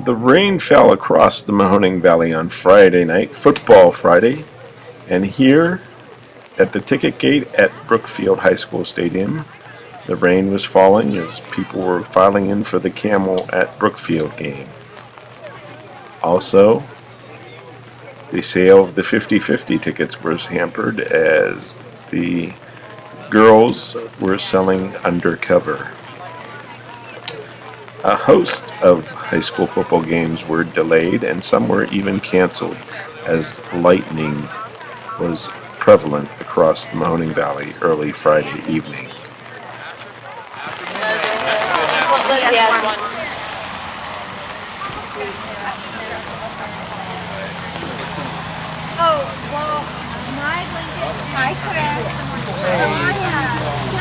The rain fell across the Mahoning Valley on Friday night, Football Friday, and here at the ticket gate at Brookfield High School Stadium, the rain was falling as people were filing in for the Camel at Brookfield game. Also, the sale of the 50-50 tickets was hampered as the girls were selling undercover. A host of high school football games were delayed and some were even canceled as lightning was prevalent across the Mahoning Valley early Friday evening. Lindsay has one. Oh, well, my blanket, hi Chris. How are ya?